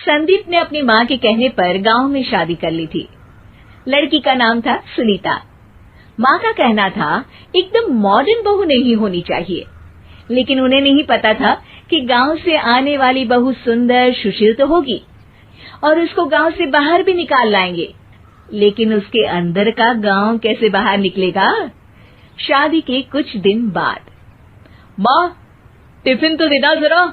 संदीप ने अपनी माँ के कहने पर गांव में शादी कर ली थी। लड़की का नाम था सुनीता। माँ का कहना था एकदम मॉडर्न बहू नहीं होनी चाहिए, लेकिन उन्हें नहीं पता था कि गांव से आने वाली बहू सुंदर सुशील तो होगी और उसको गांव से बाहर भी निकाल लाएंगे, लेकिन उसके अंदर का गांव कैसे बाहर निकलेगा। शादी के कुछ दिन बाद, माँ टिफिन तो देना जरा।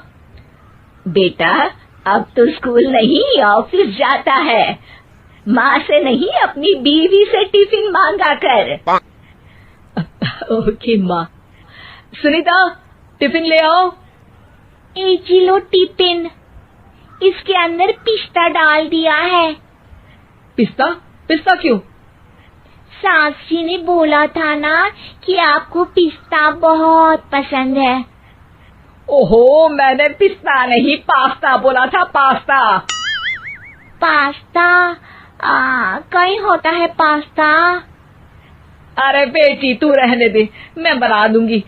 बेटा अब तो स्कूल नहीं ऑफिस जाता है, माँ से नहीं अपनी बीवी से टिफिन मांगा कर। ओके माँ। सुनीता टिफिन ले आओ। एक किलो टिफिन, इसके अंदर पिस्ता डाल दिया है। पिस्ता? पिस्ता क्यों? सास जी ने बोला था ना कि आपको पिस्ता बहुत पसंद है। ओहो, मैंने पिस्ता नहीं पास्ता बोला था, पास्ता। पास्ता? कहीं होता है पास्ता? अरे बेटी तू रहने दे, मैं बना दूंगी।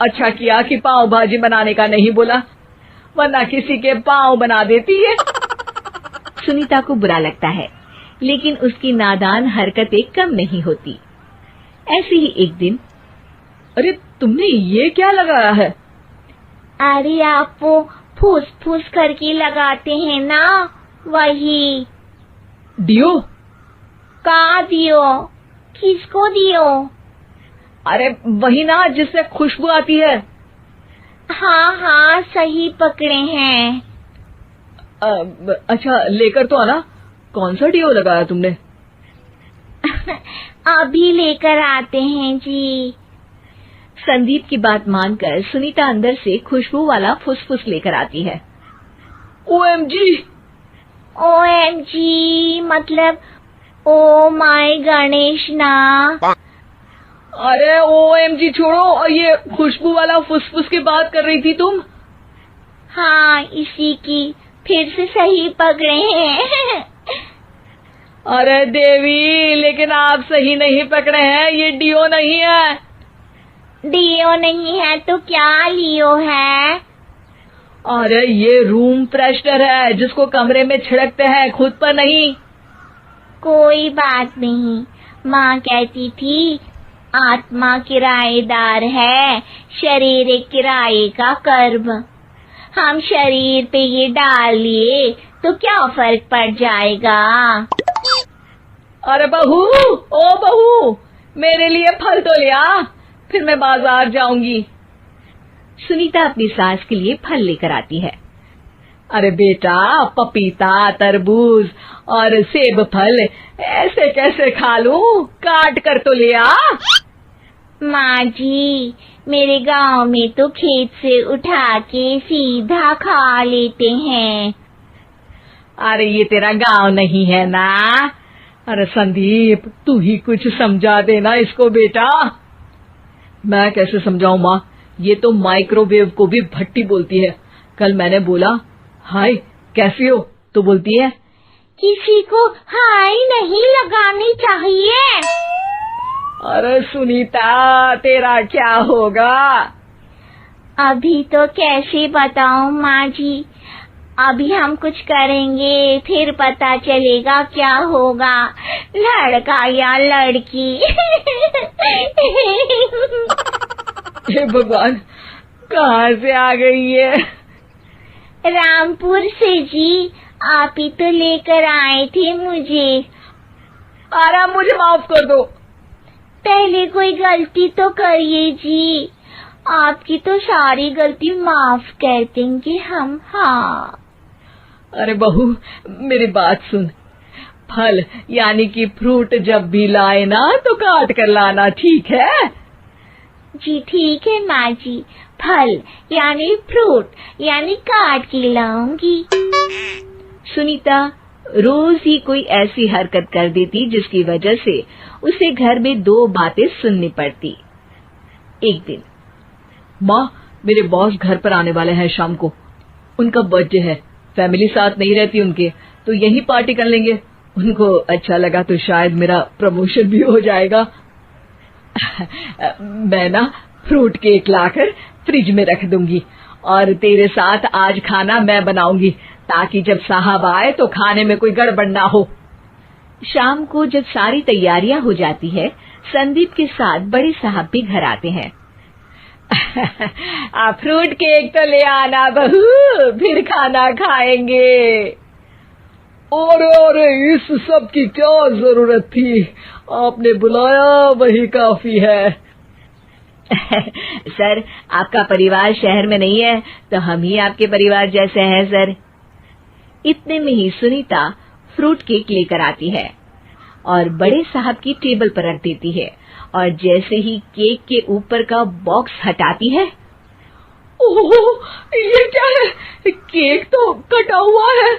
अच्छा किया कि पाव भाजी बनाने का नहीं बोला, वरना किसी के पाव बना देती है। सुनीता को बुरा लगता है, लेकिन उसकी नादान हरकतें कम नहीं होती। ऐसे ही एक दिन, अरे तुमने ये क्या लगाया है? अरे आप वो फूस फूस करके लगाते हैं ना, वही। डियो? का दियो? किसको दियो? अरे वही ना जिससे खुशबू आती है। हाँ हाँ सही पकड़े हैं। अच्छा लेकर तो आना। कौन सा डियो लगाया तुमने? अभी लेकर आते हैं जी। संदीप की बात मानकर सुनीता अंदर से खुशबू वाला फुसफुस लेकर आती है। OMG! OMG मतलब ओ माय गणेश ना। अरे OMG छोड़ो, और ये खुशबू वाला फुसफुस की बात कर रही थी तुम? हाँ इसी की, फिर से सही पकड़े हैं। अरे देवी, लेकिन आप सही नहीं पकड़े हैं, ये डियो नहीं है। डियो नहीं है तो क्या लियो है? अरे ये रूम फ्रेशनर है, जिसको कमरे में छिड़कते हैं, खुद पर नहीं। कोई बात नहीं, माँ कहती थी आत्मा किराएदार है, शरीर एक किराए का कर्म। हम शरीर पे ये डाल लिए तो क्या फर्क पड़ जाएगा। अरे बहू, ओ बहू, मेरे लिए फल तो ले आ, फिर मैं बाजार जाऊंगी। सुनीता अपनी सास के लिए फल लेकर आती है। अरे बेटा, पपीता, तरबूज और सेब फल ऐसे कैसे खा लूं? काट कर तो ले आ। माँ जी, मेरे गांव में तो खेत से उठा के सीधा खा लेते हैं। अरे ये तेरा गांव नहीं है ना। अरे संदीप, तू ही कुछ समझा देना इसको बेटा। मैं कैसे समझाऊं माँ, ये तो माइक्रोवेव को भी भट्टी बोलती है। कल मैंने बोला हाय कैसी हो, तो बोलती है किसी को हाय नहीं लगानी चाहिए। अरे सुनीता, तेरा क्या होगा? अभी तो कैसे बताऊं माँ जी, अभी हम कुछ करेंगे फिर पता चलेगा क्या होगा, लड़का या लड़की। हे भगवान, कहाँ से आ गई है? रामपुर से जी, आप ही तो लेकर आए थे मुझे। अरे मुझे माफ कर दो। पहले कोई गलती तो करिए जी, आपकी तो सारी गलती माफ कर देंगे हम। हाँ अरे बहू, मेरी बात सुन। फल यानी कि फ्रूट जब भी लाए ना तो काट कर लाना, ठीक है? जी ठीक है माँ जी, फल यानी फ्रूट यानी काट के लाऊंगी। सुनीता रोज ही कोई ऐसी हरकत कर देती जिसकी वजह से उसे घर में दो बातें सुननी पड़ती। एक दिन, माँ मेरे बॉस घर पर आने वाले हैं शाम को, उनका बर्थडे है, फैमिली साथ नहीं रहती उनके, तो यही पार्टी कर लेंगे। उनको अच्छा लगा तो शायद मेरा प्रमोशन भी हो जाएगा। मैं ना फ्रूट केक लाकर फ्रिज में रख दूंगी और तेरे साथ आज खाना मैं बनाऊंगी, ताकि जब साहब आए तो खाने में कोई गड़बड़ ना हो। शाम को जब सारी तैयारियां हो जाती है, संदीप के साथ बड़े साहब भी घर आते हैं। फ्रूट केक तो ले आना बहू, फिर खाना खाएंगे। अरे इस सब की क्या जरूरत थी, आपने बुलाया वही काफी है। सर, आपका परिवार शहर में नहीं है तो हम ही आपके परिवार जैसे हैं सर। इतने में ही सुनीता फ्रूट केक लेकर आती है और बड़े साहब की टेबल पर रख देती है, और जैसे ही केक के ऊपर का बॉक्स हटाती है, ओह, ये क्या है? केक तो कटा हुआ है।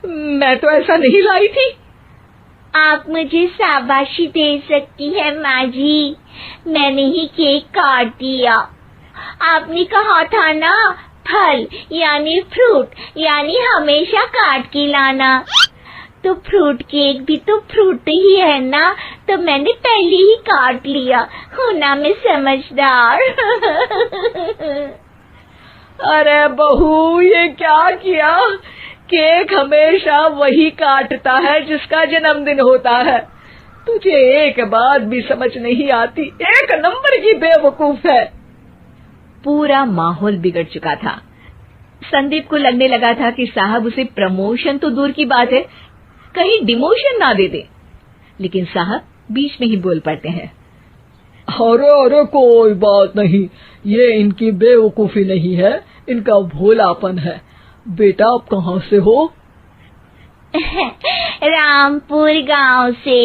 मैं तो ऐसा नहीं लाई थी। आप मुझे शाबाशी दे सकती है माँ जी, मैंने ही केक काट दिया। आपने कहा था ना, फल यानी फ्रूट यानी हमेशा काट के लाना, तो फ्रूट केक भी तो फ्रूट ही है ना, तो मैंने पहले ही काट लिया। हूँ ना मैं समझदार। अरे बहू, ये क्या किया? केक हमेशा वही काटता है जिसका जन्मदिन होता है। तुझे एक बात भी समझ नहीं आती, एक नंबर की बेवकूफ है। पूरा माहौल बिगड़ चुका था। संदीप को लगने लगा था कि साहब उसे प्रमोशन तो दूर की बात है, कहीं डिमोशन ना दे दे, लेकिन साहब बीच में ही बोल पड़ते हैं। अरे कोई बात नहीं, ये इनकी बेवकूफी नहीं है, इनका भोलापन है। बेटा आप कहाँ से हो? रामपुर गांव से।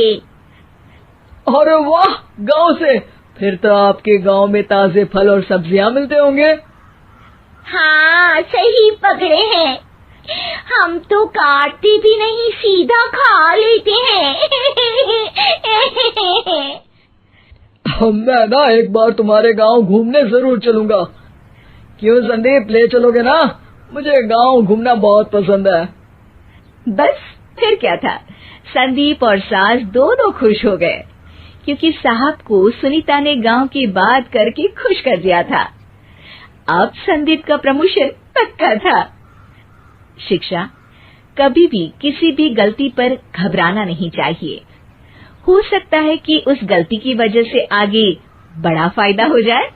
अरे वाह, गांव से? फिर तो आपके गांव में ताजे फल और सब्जियां मिलते होंगे। हाँ, सही पकड़े हैं। हम तो काटते भी नहीं, सीधा खा लेते हैं। मैं ना एक बार तुम्हारे गांव घूमने जरूर चलूंगा। क्यों संदीप, ले चलोगे ना? मुझे गांव घूमना बहुत पसंद है। बस फिर क्या था, संदीप और सास दोनों खुश हो गए, क्योंकि साहब को सुनीता ने गांव की बात करके खुश कर दिया था। अब संदीप का प्रमोशन पक्का था। शिक्षा, कभी भी किसी भी गलती पर घबराना नहीं चाहिए। हो सकता है कि उस गलती की वजह से आगे बड़ा फायदा हो जाए।